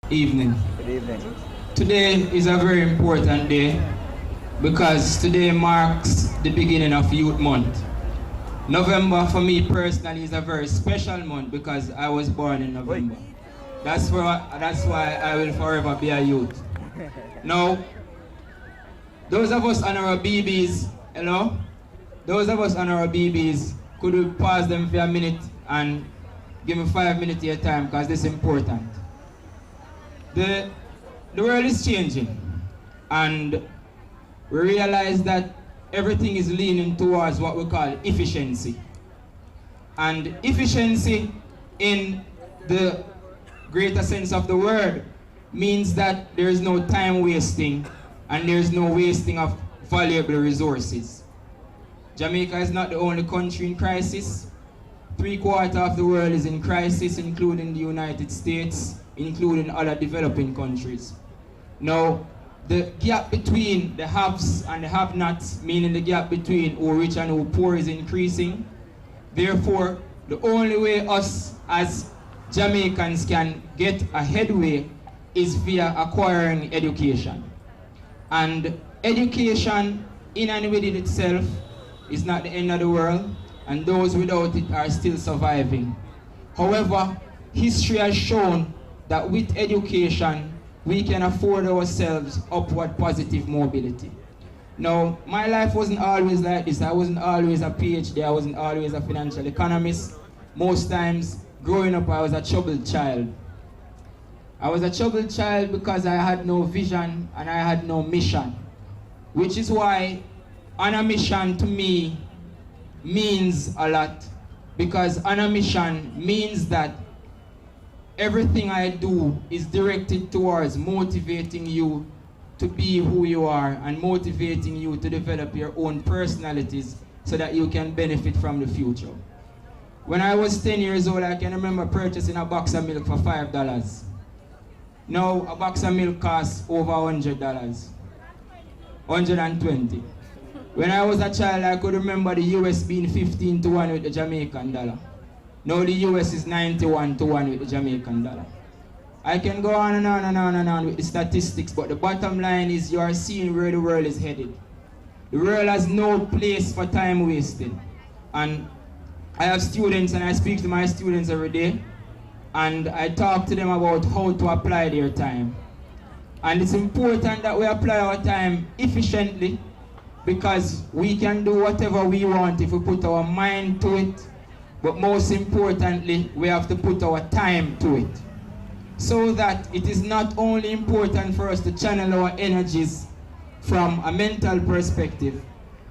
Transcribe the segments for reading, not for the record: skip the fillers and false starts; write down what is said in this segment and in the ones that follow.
Evening. Good evening. Today is a very important day because today marks the beginning of Youth Month. November for me personally is a very special month because I was born in Oi. November. That's why I will forever be a youth. Now, those of us on our BBs, hello? Those of us on our BBs, could we pause them for a minute and give me 5 minutes of your time because this is important. The, the world is changing and we realize that everything is leaning towards what we call efficiency. And efficiency in the greater sense of the word means that there is no time wasting and there is no wasting of valuable resources. Jamaica is not the only country in crisis. 3/4 of the world is in crisis, including the United States, including other developing countries. Now, the gap between the haves and the have-nots, meaning the gap between who rich and who poor, is increasing. Therefore, the only way us as Jamaicans can get a headway is via acquiring education. And education in and within itself is not the end of the world, and those without it are still surviving. However, history has shown that with education, we can afford ourselves upward positive mobility. Now, my life wasn't always like this. I wasn't always a PhD, I wasn't always a financial economist. Most times, growing up, I was a troubled child. I was a troubled child because I had no vision and I had no mission, which is why on a mission to me means a lot, because on a mission means that everything I do is directed towards motivating you to be who you are and motivating you to develop your own personalities so that you can benefit from the future. When I was 10 years old, I can remember purchasing a box of milk for $5. Now a box of milk costs over $100, 120. When I was a child, I could remember the US being 15 to 1 with the Jamaican dollar. Now the US is 91 to 1 with the Jamaican dollar. I can go on and on and on and on with the statistics, but the bottom line is you are seeing where the world is headed. The world has no place for time wasting. And I have students and I speak to my students every day and I talk to them about how to apply their time. And it's important that we apply our time efficiently, because we can do whatever we want if we put our mind to it, but most importantly, we have to put our time to it. So that it is not only important for us to channel our energies from a mental perspective,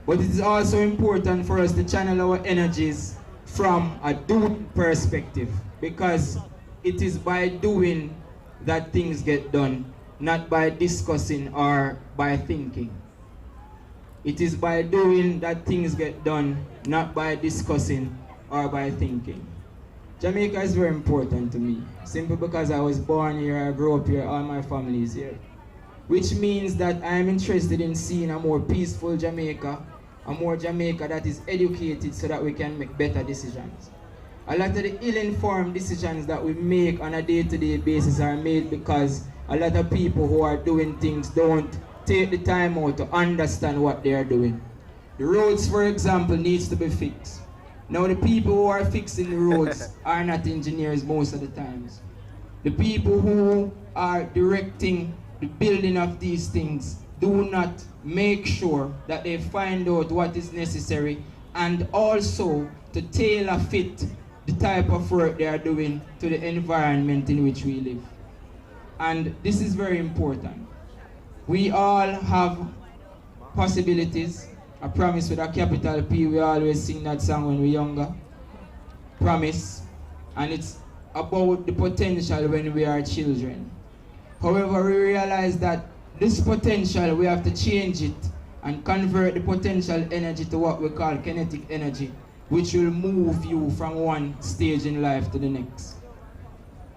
but it is also important for us to channel our energies from a doing perspective, because it is by doing that things get done, not by discussing or by thinking. It is by doing that things get done, not by discussing or by thinking. Jamaica is very important to me, simply because I was born here, I grew up here, all my family is here. Which means that I am interested in seeing a more peaceful Jamaica, a more Jamaica that is educated so that we can make better decisions. A lot of the ill-informed decisions that we make on a day-to-day basis are made because a lot of people who are doing things don't take the time out to understand what they are doing. The roads, for example, needs to be fixed. Now the people who are fixing the roads are not engineers most of the times. The people who are directing the building of these things do not make sure that they find out what is necessary and also to tailor fit the type of work they are doing to the environment in which we live. And this is very important. We all have possibilities. A promise with a capital P, we always sing that song when we're younger. Promise. And it's about the potential when we are children. However, we realize that this potential, we have to change it and convert the potential energy to what we call kinetic energy, which will move you from one stage in life to the next.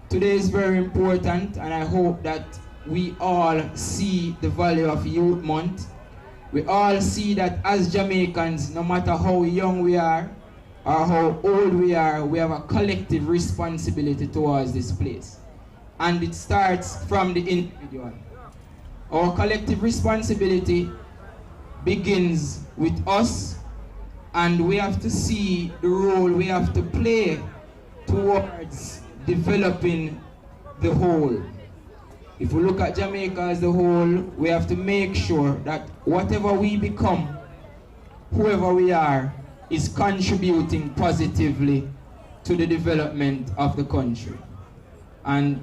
Today is very important, and I hope that we all see the value of Youth Month. We all see that as Jamaicans, no matter how young we are or how old we are, we have a collective responsibility towards this place. and it starts from the individual. Our collective responsibility begins with us, and we have to see the role we have to play towards developing the whole. If we look at Jamaica as the whole, we have to make sure that whatever we become, whoever we are, is contributing positively to the development of the country. And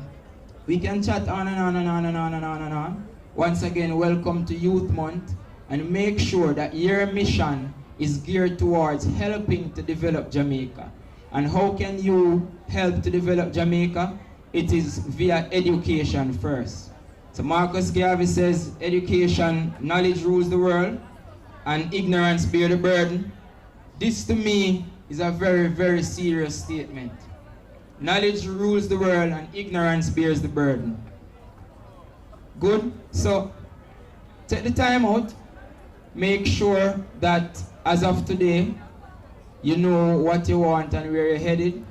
we can chat on and on and on and on and on and on. Once again, welcome to Youth Month, and make sure that your mission is geared towards helping to develop Jamaica. And how can you help to develop Jamaica? It is via education first. So Marcus Garvey says, education, knowledge rules the world, and ignorance bear the burden. This to me is a very, very serious statement. Knowledge rules the world and ignorance bears the burden. Good? So take the time out. Make sure that as of today, you know what you want and where you're headed.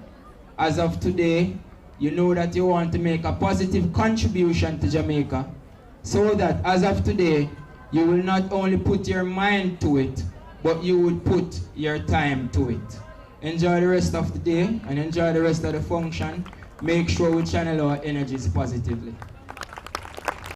As of today, you know that you want to make a positive contribution to Jamaica, so that as of today, you will not only put your mind to it, but you would put your time to it. Enjoy the rest of the day and enjoy the rest of the function. Make sure we channel our energies positively.